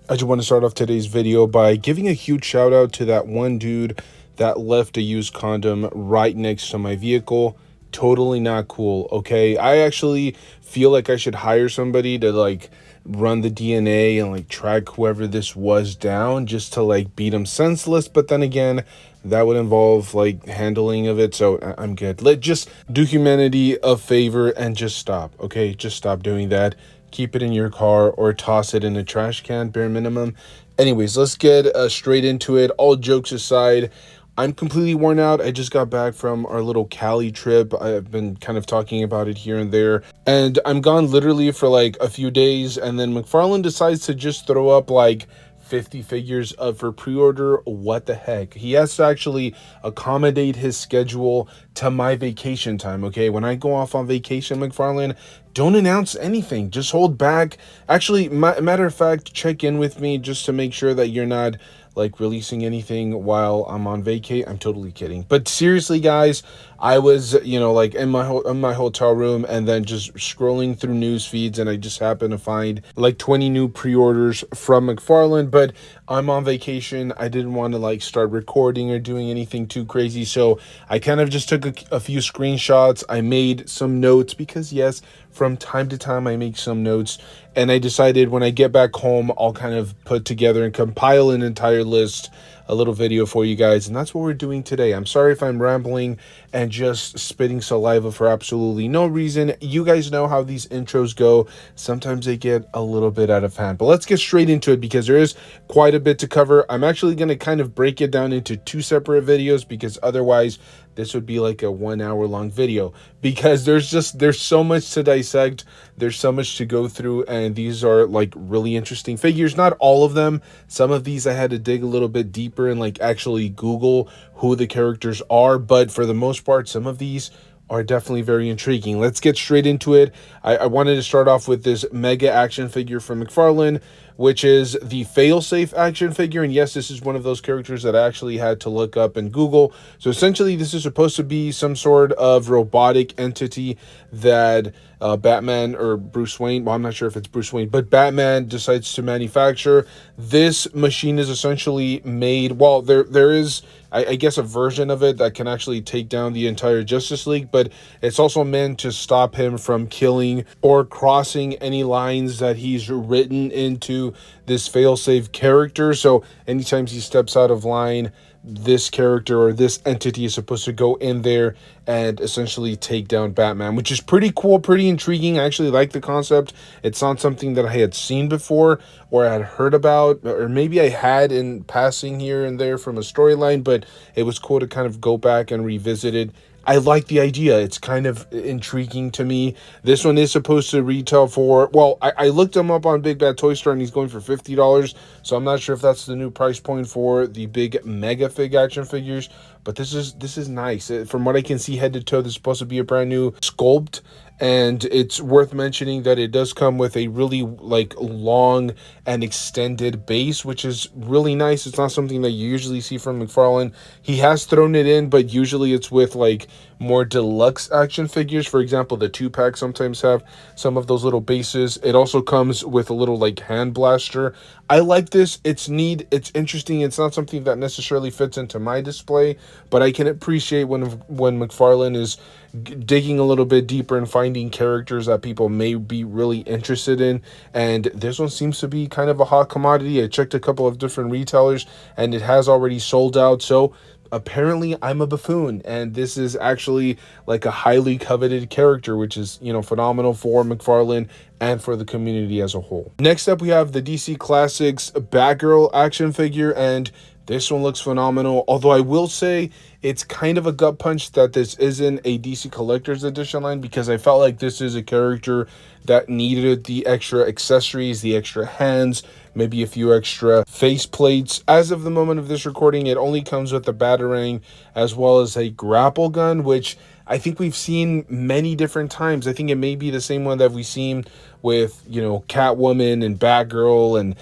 I just want to start off today's video by giving a huge shout out to that one dude that left a used condom right next to my vehicle. Totally not cool, okay? I actually feel like I should hire somebody to like run the DNA and like track whoever this was down just to like beat him senseless, but then again, that would involve like handling of it, so I'm good. Let just do humanity a favor and just stop, okay? Just stop doing that. Keep it in your car or toss it in a trash can, bare minimum. Anyways, let's get straight into it. All jokes aside, I'm completely worn out. I just got back from our little Cali trip. I've been kind of talking about it here and there. And I'm gone literally for like a few days. And then McFarlane decides to just throw up like 50 figures of for pre-order. What the heck? He has to actually accommodate his schedule to my vacation time, okay? When I go off on vacation, McFarlane, don't announce anything. Just hold back. Actually, matter of fact, check in with me just to make sure that you're not like releasing anything while I'm on vacay. I'm totally kidding. But seriously, guys, I was, like in my hotel room and then just scrolling through news feeds, and I just happened to find like 20 new pre-orders from McFarlane, but I'm on vacation. I didn't want to like start recording or doing anything too crazy, so I kind of just took a few screenshots. I made some notes because yes, from time to time I make some notes, and I decided when I get back home I'll kind of put together and compile an entire list, a little video for you guys, and that's what we're doing today. I'm sorry if I'm rambling and just spitting saliva for absolutely no reason. You guys know how these intros go. Sometimes they get a little bit out of hand, but let's get straight into it because there is quite a bit to cover. I'm actually going to kind of break it down into two separate videos because otherwise this would be like a 1 hour long video, because there's so much to dissect, there's so much to go through, and these are like really interesting figures. Not all of them. Some of these I had to dig a little bit deeper and like actually Google who the characters are, but for the most part some of these are definitely very intriguing. Let's get straight into it. I wanted to start off with this mega action figure from McFarlane, which is the Failsafe action figure. And yes, this is one of those characters that I actually had to look up in Google. So essentially, this is supposed to be some sort of robotic entity that Batman or Bruce Wayne, well, I'm not sure if it's Bruce Wayne, but Batman decides to manufacture. This machine is essentially made, well, there is, I guess, a version of it that can actually take down the entire Justice League, but it's also meant to stop him from killing or crossing any lines that he's written into this failsafe character. So anytime he steps out of line, this character or this entity is supposed to go in there and essentially take down Batman, which is pretty cool, pretty intriguing. I actually like the concept. It's not something that I had seen before or I had heard about, or maybe I had in passing here and there from a storyline, but it was cool to kind of go back and revisit it. I like the idea. It's kind of intriguing to me. This one is supposed to retail for, well, I looked him up on Big Bad Toy Store and he's going for $50. So I'm not sure if that's the new price point for the big mega fig action figures, but this is nice. From what I can see, head to toe, this is supposed to be a brand new sculpt. And it's worth mentioning that it does come with a really like long and extended base, which is really nice. It's not something that you usually see from McFarlane. He has thrown it in, but usually it's with like more deluxe action figures. For example, the 2-pack sometimes have some of those little bases. It also comes with a little like hand blaster. I like this. It's neat. It's interesting. It's not something that necessarily fits into my display, but I can appreciate when McFarlane is digging a little bit deeper and finding characters that people may be really interested in. And this one seems to be kind of a hot commodity. I checked a couple of different retailers and it has already sold out. So apparently I'm a buffoon, and this is actually like a highly coveted character, which is, phenomenal for McFarlane and for the community as a whole. Next up, we have the DC Classics Batgirl action figure, and this one looks phenomenal, although I will say it's kind of a gut punch that this isn't a DC Collector's Edition line, because I felt like this is a character that needed the extra accessories, the extra hands, maybe a few extra face plates. As of the moment of this recording, it only comes with a batarang as well as a grapple gun, which I think we've seen many different times. I think it may be the same one that we've seen with, Catwoman and Batgirl and,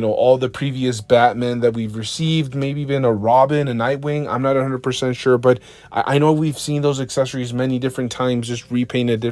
all the previous Batman that we've received, maybe even a Robin, a Nightwing. I'm not 100% sure, but I know we've seen those accessories many different times, just repainted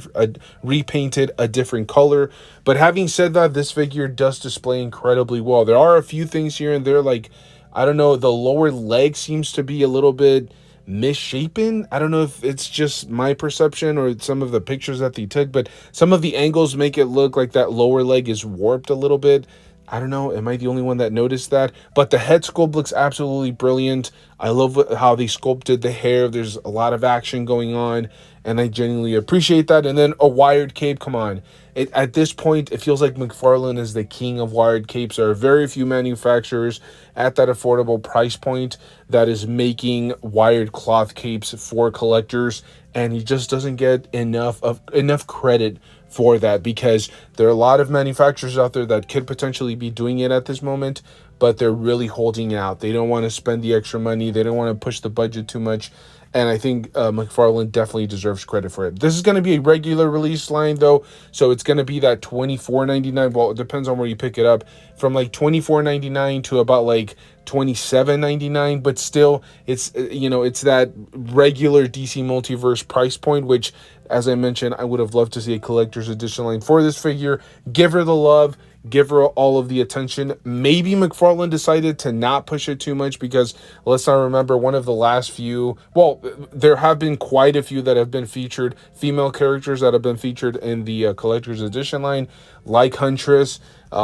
a different color. But having said that, this figure does display incredibly well. There are a few things here and there, like, I don't know, the lower leg seems to be a little bit misshapen. I don't know if it's just my perception or some of the pictures that they took, but some of the angles make it look like that lower leg is warped a little bit. I don't know. Am I the only one that noticed that? But the head sculpt looks absolutely brilliant. I love how they sculpted the hair. There's a lot of action going on, and I genuinely appreciate that. And then a wired cape. Come on. At this point, it feels like McFarlane is the king of wired capes. There are very few manufacturers at that affordable price point that is making wired cloth capes for collectors, and he just doesn't get enough credit for that, because there are a lot of manufacturers out there that could potentially be doing it at this moment, but they're really holding out. They don't want to spend the extra money. They don't want to push the budget too much. And I think McFarlane definitely deserves credit for it. This is going to be a regular release line, though, so it's going to be that $24.99. Well, it depends on where you pick it up, from like $24.99 to about like $27.99. But still, it's it's that regular DC Multiverse price point, which, as I mentioned, I would have loved to see a collector's edition line for this figure. Give her the love. Give her all of the attention. Maybe McFarlane decided to not push it too much, because let's not remember, one of the last few, well, there have been quite a few that have been featured, female characters that have been featured in the collector's edition line, like Huntress,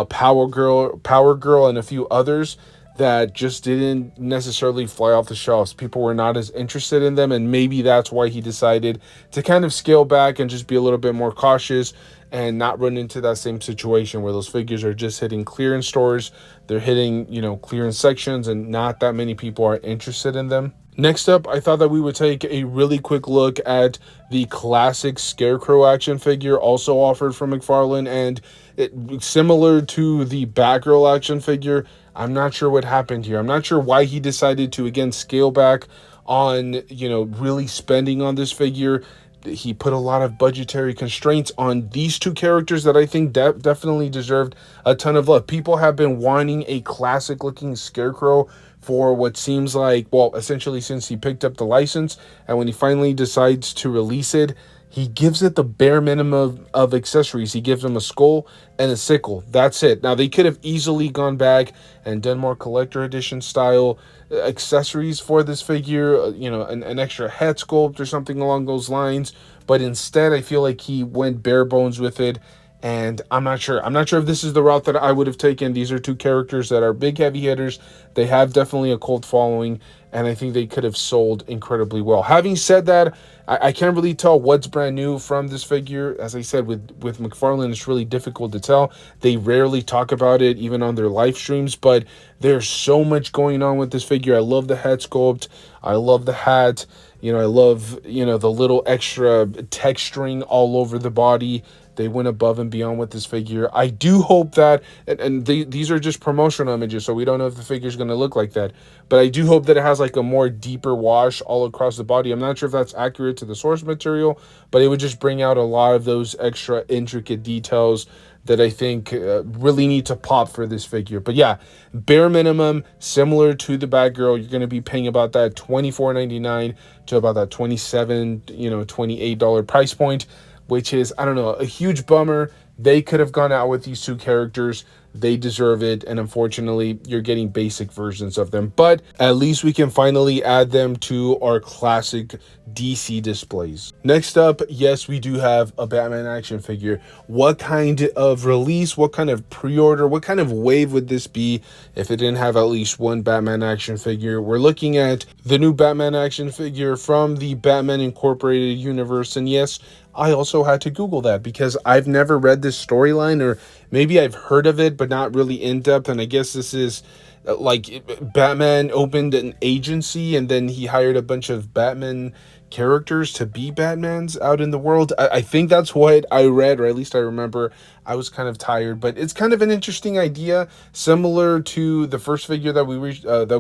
Power Girl, and a few others that just didn't necessarily fly off the shelves. People were not as interested in them, and maybe that's why he decided to kind of scale back and just be a little bit more cautious and not run into that same situation where those figures are just hitting clearance stores. They're hitting, clearance sections, and not that many people are interested in them. Next up, I thought that we would take a really quick look at the classic Scarecrow action figure, also offered from McFarlane, and similar to the Batgirl action figure. I'm not sure what happened here. I'm not sure why he decided to, again, scale back on, really spending on this figure. He put a lot of budgetary constraints on these two characters that I think definitely deserved a ton of love. People have been wanting a classic looking Scarecrow for what seems like, well, essentially since he picked up the license, and when he finally decides to release it, he gives it the bare minimum of accessories. He gives him a skull and a sickle. That's it. Now, they could have easily gone back and done more collector edition style accessories for this figure, an extra head sculpt or something along those lines. But instead, I feel like he went bare bones with it. And I'm not sure. I'm not sure if this is the route that I would have taken. These are two characters that are big heavy hitters. They have definitely a cult following, and I think they could have sold incredibly well. Having said that, I can't really tell what's brand new from this figure. As I said, with McFarlane, it's really difficult to tell. They rarely talk about it, even on their live streams, but there's so much going on with this figure. I love the head sculpt. I love the hat. I love, the little extra texturing all over the body. They went above and beyond with this figure. I do hope that, and these are just promotional images, so we don't know if the figure is going to look like that. But I do hope that it has like a more deeper wash all across the body. I'm not sure if that's accurate to the source material, but it would just bring out a lot of those extra intricate details that I think really need to pop for this figure. But yeah, bare minimum, similar to the Batgirl, you're going to be paying about that $24.99 to about that $27, $28 price point, which is, I don't know, a huge bummer. They could have gone out with these two characters. They deserve it, and unfortunately, you're getting basic versions of them. But at least we can finally add them to our classic DC displays. Next up, yes, we do have a Batman action figure. What kind of release, what kind of pre-order, what kind of wave would this be if it didn't have at least one Batman action figure? We're looking at the new Batman action figure from the Batman Incorporated universe, and yes, I also had to Google that because I've never read this storyline, or maybe I've heard of it, but not really in depth. And I guess this is like Batman opened an agency and then he hired a bunch of Batman characters to be Batmans out in the world. I think that's what I read, or at least I remember. I was kind of tired, but it's kind of an interesting idea, similar to the first figure that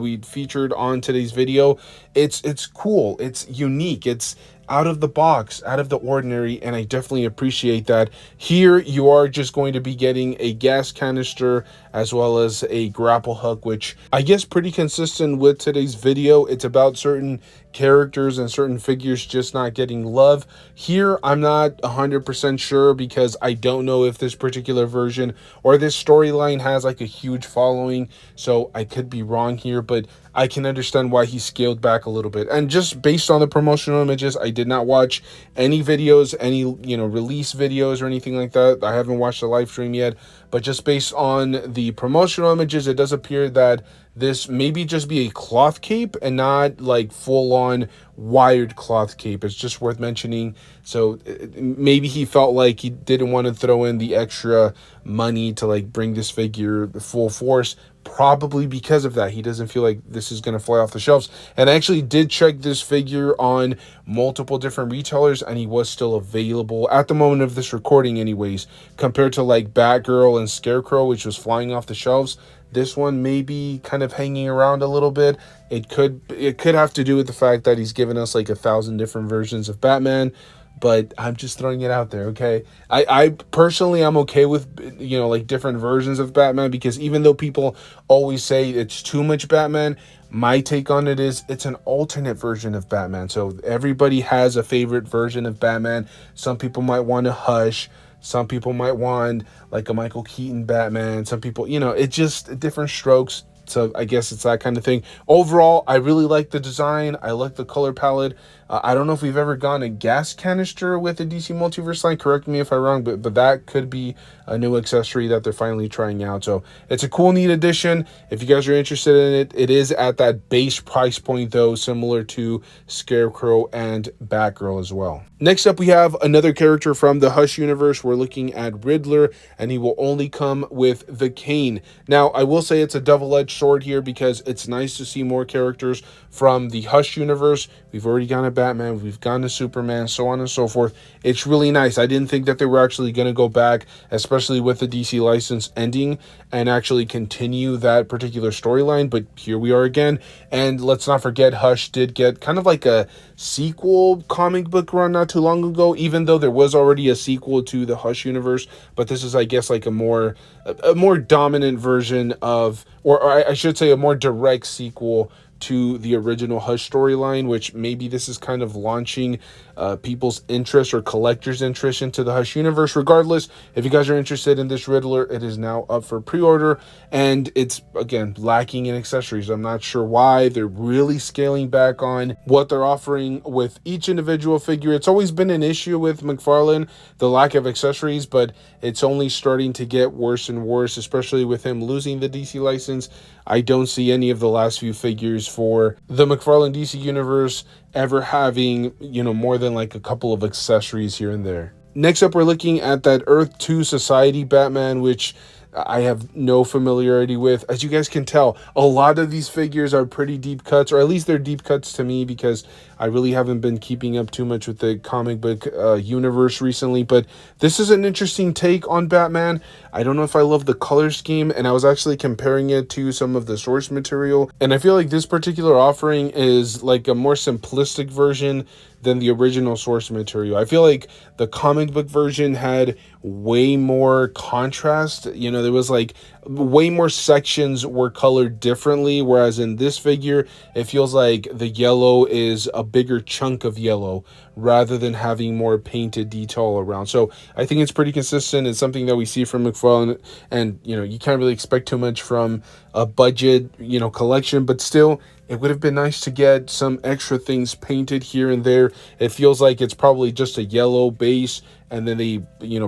we featured on today's video. It's cool, it's unique, it's out of the box, out of the ordinary, and I definitely appreciate that. Here you are just going to be getting a gas canister as well as a grapple hook, which I guess pretty consistent with today's video. It's about certain characters and certain figures just not getting love. Here I'm not 100% sure because I don't know if this particular version or this storyline has like a huge following, so I could be wrong here, but I can understand why he scaled back a little bit. And just based on the promotional images, I did not watch any videos, any, release videos or anything like that. I haven't watched the live stream yet, but just based on the promotional images, it does appear that this maybe just be a cloth cape and not like full-on wired cloth cape. It's just worth mentioning. So maybe he felt like he didn't want to throw in the extra money to like bring this figure full force. Probably because of that, he doesn't feel like this is going to fly off the shelves. And I actually did check this figure on multiple different retailers, and he was still available at the moment of this recording anyways, compared to like Batgirl and Scarecrow, which was flying off the shelves. This one may be kind of hanging around a little bit. It could have to do with the fact that he's given us like 1,000 different versions of Batman, but I'm just throwing it out there, okay? I personally, I'm okay with, like different versions of Batman, because even though people always say it's too much Batman, my take on it is it's an alternate version of Batman. So everybody has a favorite version of Batman. Some people might want a Hush. Some people might want like a Michael Keaton Batman. Some people, it's just different strokes. So I guess it's that kind of thing. Overall, I really like the design. I like the color palette. I don't know if we've ever gone a gas canister with a DC Multiverse line. Correct me if I'm wrong, but that could be a new accessory that they're finally trying out. So it's a cool, neat addition. If you guys are interested in it, it is at that base price point, though, similar to Scarecrow and Batgirl as well. Next up, we have another character from the Hush universe. We're looking at Riddler, and he will only come with the cane. Now, I will say it's a double-edged sword here, because it's nice to see more characters from the Hush universe. We've already gone to Batman, we've gone to Superman, so on and so forth. It's really nice. I didn't think that they were actually going to go back, especially with the DC license ending, and actually continue that particular storyline, but here we are again. And let's not forget, Hush did get kind of like a sequel comic book run not too long ago, even though there was already a sequel to the Hush universe. But this is, I guess, like a more dominant version of, or I should say a more direct sequel to the original Hush storyline, which maybe this is kind of launching people's interest or collectors' interest into the Hush universe. Regardless, if you guys are interested in this Riddler, it is now up for pre-order, and it's, again, lacking in accessories. I'm not sure why. They're really scaling back on what they're offering with each individual figure. It's always been an issue with McFarlane, the lack of accessories, but it's only starting to get worse and worse, especially with him losing the DC license. I don't see any of the last few figures for the McFarlane DC universe ever having, more than like a couple of accessories here and there. Next up, we're looking at that Earth 2 Society Batman, which I have no familiarity with. As you guys can tell, a lot of these figures are pretty deep cuts, or at least they're deep cuts to me, because I really haven't been keeping up too much with the comic book universe recently. But this is an interesting take on Batman. I don't know if I love the color scheme, and I was actually comparing it to some of the source material, and I feel like this particular offering is like a more simplistic version than the original source material. I feel like the comic book version had way more contrast. There was like way more sections were colored differently, whereas in this figure, it feels like the yellow is a bigger chunk of yellow rather than having more painted detail around. So I think it's pretty consistent. It's something that we see from McFarlane, and you can't really expect too much from a budget collection, but still, it would have been nice to get some extra things painted here and there. It feels like it's probably just a yellow base, and then they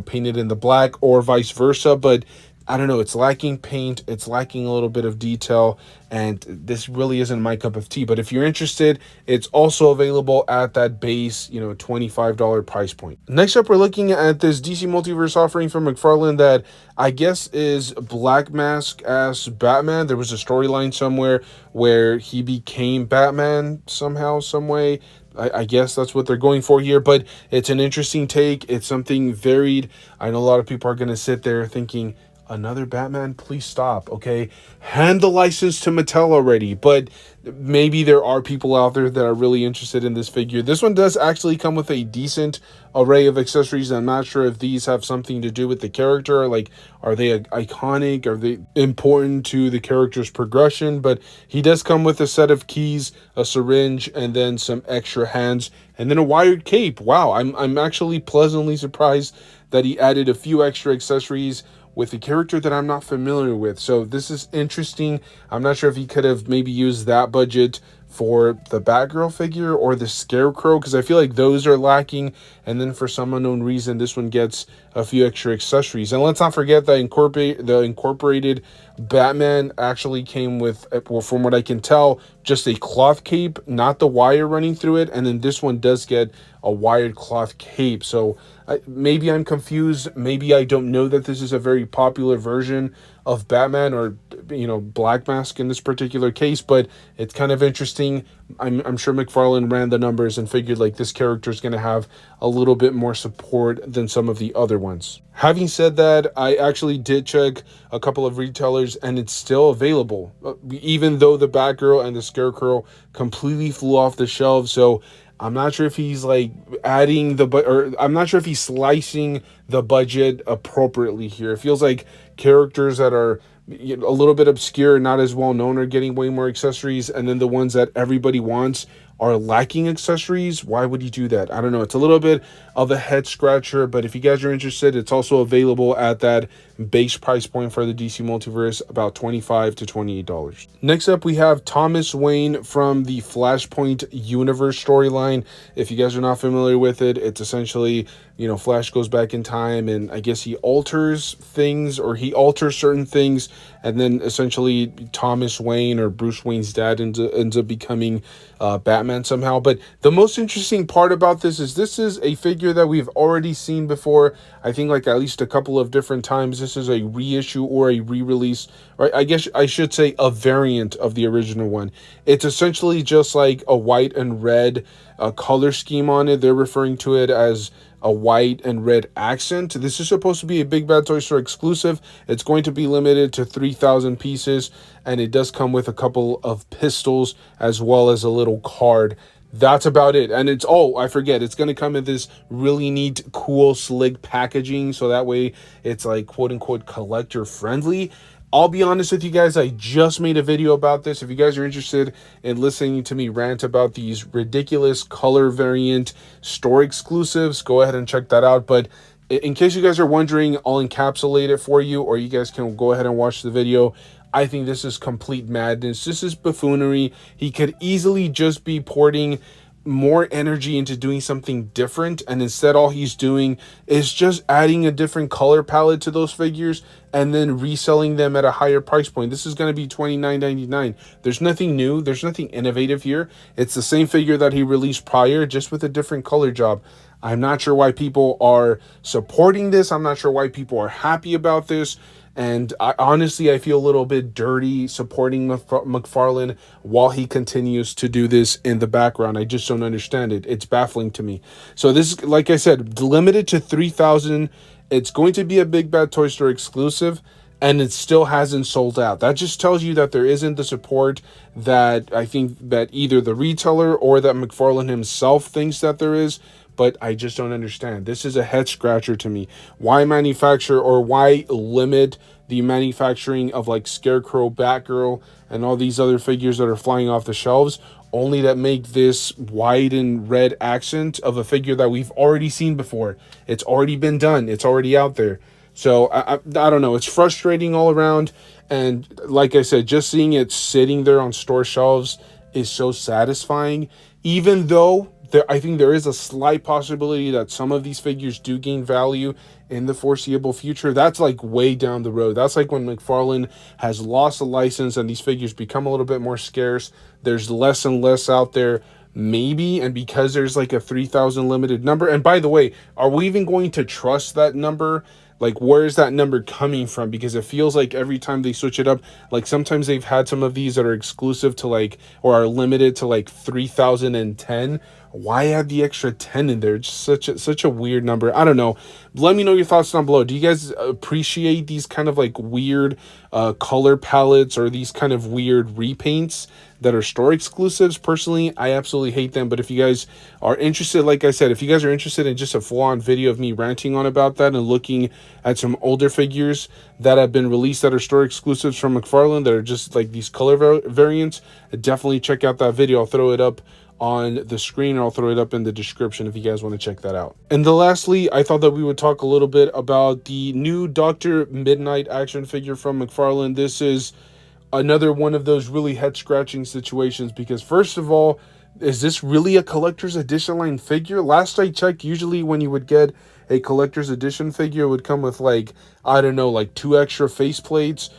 paint it in the black, or vice versa. But I don't know, it's lacking paint, it's lacking a little bit of detail, and this really isn't my cup of tea. But if you're interested, it's also available at that base, $25 price point. Next up, we're looking at this DC Multiverse offering from McFarlane that I guess is Black Mask as Batman. There was a storyline somewhere where he became Batman somehow, some way. I guess that's what they're going for here, but it's an interesting take. It's something varied. I know a lot of people are going to sit there thinking, another Batman? Please stop, okay? Hand the license to Mattel already. But maybe there are people out there that are really interested in this figure. This one does actually come with a decent array of accessories. I'm not sure if these have something to do with the character. Like, are they iconic? Are they important to the character's progression? But he does come with a set of keys, a syringe, and then some extra hands, and then a wired cape. Wow, I'm actually pleasantly surprised that he added a few extra accessories with a character that I'm not familiar with. So this is interesting. I'm not sure if he could have maybe used that budget for the Batgirl figure or the Scarecrow, because I feel like those are lacking. And then for some unknown reason, this one gets a few extra accessories. And let's not forget that the incorporated Batman actually came with, well, from what I can tell, just a cloth cape, not the wire running through it. And then this one does get a wired cloth cape. So maybe I'm confused. Maybe I don't know that this is a very popular version of Batman, or Black Mask in this particular case, but it's kind of interesting. I'm sure McFarlane ran the numbers and figured like this character is going to have a little bit more support than some of the other ones. Having said that, I actually did check a couple of retailers and it's still available, even though the Batgirl and the Scarecrow completely flew off the shelves. So I'm not sure if he's like adding or I'm not sure if he's slicing the budget appropriately here. It feels like characters that are a little bit obscure, not as well known, are getting way more accessories, and then the ones that everybody wants are lacking accessories. Why would you do that? I don't know. It's a little bit of a head scratcher, but if you guys are interested, it's also available at that base price point for the DC Multiverse, about $25 to $28. Next up, we have Thomas Wayne from the Flashpoint Universe storyline. If you guys are not familiar with it, it's essentially, Flash goes back in time and I guess he alters things, or he alters certain things, and then essentially Thomas Wayne, or Bruce Wayne's dad, ends up becoming Batman somehow. But the most interesting part about this is a figure that we've already seen before. I think like at least a couple of different times. This is a reissue or a re-release, right? I guess I should say a variant of the original one. It's essentially just like a white and red color scheme on it. They're referring to it as a white and red accent. This is supposed to be a Big Bad Toy Store exclusive. It's going to be limited to 3,000 pieces, and it does come with a couple of pistols as well as a little card. That's about it. And it's, I forget, it's going to come in this really neat, cool, slick packaging, so that way it's like quote unquote collector friendly. I'll be honest with you guys, I just made a video about this. If you guys are interested in listening to me rant about these ridiculous color variant store exclusives, go ahead and check that out. But in case you guys are wondering, I'll encapsulate it for you, or you guys can go ahead and watch the video. I think this is complete madness. This is buffoonery. He could easily just be porting more energy into doing something different, and instead all he's doing is just adding a different color palette to those figures and then reselling them at a higher price point. This is going to be $29.99. There's nothing new, there's nothing innovative here. It's the same figure that he released prior, just with a different color job. I'm not sure why people are supporting this. I'm not sure why people are happy about this. And honestly, I feel a little bit dirty supporting McFarlane while he continues to do this in the background. I just don't understand it. It's baffling to me. So this is, like I said, limited to 3,000. It's going to be a Big Bad Toy Store exclusive, and it still hasn't sold out. That just tells you that there isn't the support that I think that either the retailer or that McFarlane himself thinks that there is. But I just don't understand. This is a head scratcher to me. Why manufacture, or why limit the manufacturing of like Scarecrow, Batgirl, and all these other figures that are flying off the shelves, only to make this white and red accent of a figure that we've already seen before? It's already been done. It's already out there. So I don't know. It's frustrating all around. And like I said, just seeing it sitting there on store shelves is so satisfying. Even though I think there is a slight possibility that some of these figures do gain value in the foreseeable future. That's like way down the road. That's like when McFarlane has lost a license and these figures become a little bit more scarce. There's less and less out there, maybe, and because there's like a 3,000 limited number. And by the way, are we even going to trust that number? Like, where is that number coming from? Because it feels like every time they switch it up, like sometimes they've had some of these that are exclusive to like, or are limited to like 3,010. Why add the extra 10 in there? It's such a weird number. I don't know. Let me know your thoughts down below. Do you guys appreciate these kind of like weird color palettes or these kind of weird repaints that are store exclusives? Personally, I absolutely hate them. But if you guys are interested, like I said, if you guys are interested in just a full-on video of me ranting on about that and looking at some older figures that have been released that are store exclusives from McFarlane that are just like these color variants, definitely check out that video. I'll throw it up on the screen, or I'll throw it up in the description if you guys want to check that out. And then lastly, I thought that we would talk a little bit about the new Dr. Midnight action figure from McFarlane. This is another one of those really head-scratching situations because, first of all, is this really a collector's edition line figure? Last I checked, usually when you would get a collector's edition figure, it would come with like, I don't know, like 2 extra faceplates,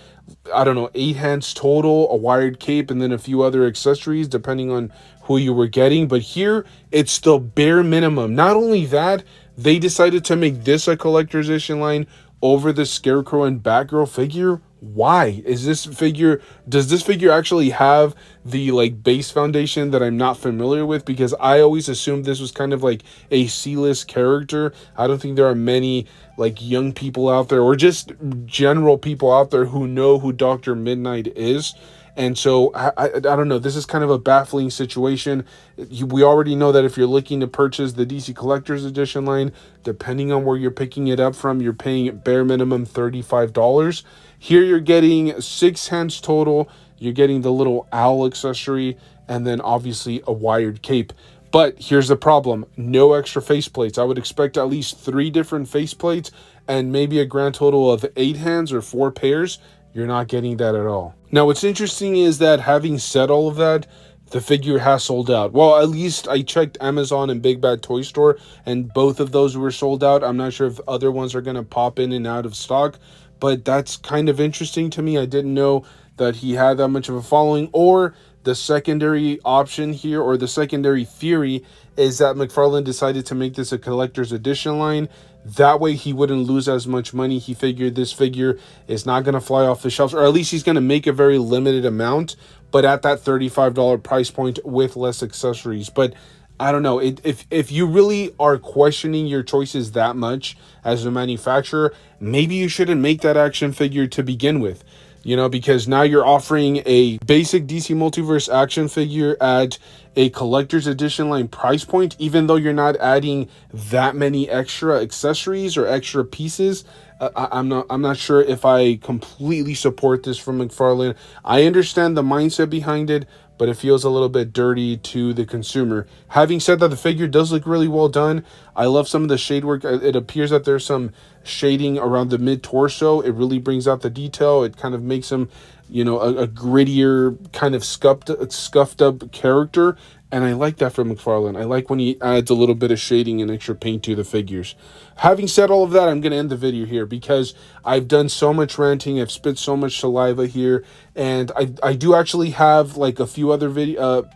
I don't know, 8 hands total, a wired cape, and then a few other accessories depending on who you were getting. But here, it's the bare minimum. Not only that, they decided to make this a collector's edition line over the Scarecrow and Batgirl figure. Why is this figure, does this figure actually have the like base foundation that I'm not familiar with? Because I always assumed this was kind of like a C-list character. I don't think there are many like young people out there or just general people out there who know who Dr. Midnight is. And so, I don't know, this is kind of a baffling situation. We already know that if you're looking to purchase the DC Collector's Edition line, depending on where you're picking it up from, you're paying bare minimum $35. Here you're getting 6 hands total, you're getting the little owl accessory, and then obviously a wired cape. But here's the problem, no extra faceplates. I would expect at least 3 different faceplates and maybe a grand total of 8 hands or 4 pairs. You're not getting that at all. Now, what's interesting is that having said all of that, the figure has sold out. Well, at least I checked Amazon and Big Bad Toy Store, and both of those were sold out. I'm not sure if other ones are going to pop in and out of stock, but that's kind of interesting to me. I didn't know that he had that much of a following. Or the secondary option here, or the secondary theory, is that McFarlane decided to make this a collector's edition line. That way he wouldn't lose as much money. He figured this figure is not going to fly off the shelves, or at least he's going to make a very limited amount, but at that $35 price point with less accessories. But I don't know, if you really are questioning your choices that much as a manufacturer, maybe you shouldn't make that action figure to begin with. You know, because now you're offering a basic DC Multiverse action figure at a collector's edition line price point, even though you're not adding that many extra accessories or extra pieces. I'm not sure if I completely support this from McFarlane. I understand the mindset behind it, but it feels a little bit dirty to the consumer. Having said that, the figure does look really well done. I love some of the shade work. It appears that there's some shading around the mid-torso. It really brings out the detail. It kind of makes him, you know, a grittier, kind of scuffed up character. And I like that from McFarlane. I like when he adds a little bit of shading and extra paint to the figures. Having said all of that, I'm going to end the video here because I've done so much ranting. I've spit so much saliva here. And I do actually have like a few other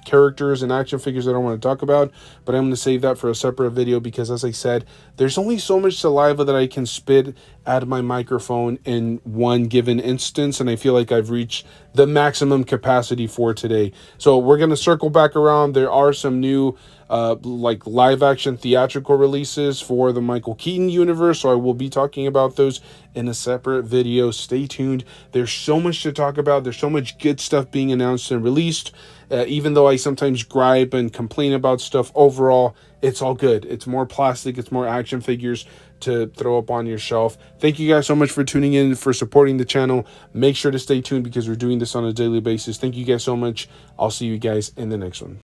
characters and action figures that I want to talk about. But I'm going to save that for a separate video because, as I said, there's only so much saliva that I can spit out of my microphone in one given instance. And I feel like I've reached the maximum capacity for today. So we're going to circle back around. There are some new like live action theatrical releases for the Michael Keaton universe, so I will be talking about those in a separate video. Stay tuned. There's so much to talk about. There's so much good stuff being announced and released. Even though I sometimes gripe and complain about stuff, overall it's all good. It's more plastic, it's more action figures to throw up on your shelf. Thank you guys so much for tuning in, for supporting the channel. Make sure to stay tuned because we're doing this on a daily basis. Thank you guys so much. I'll see you guys in the next one.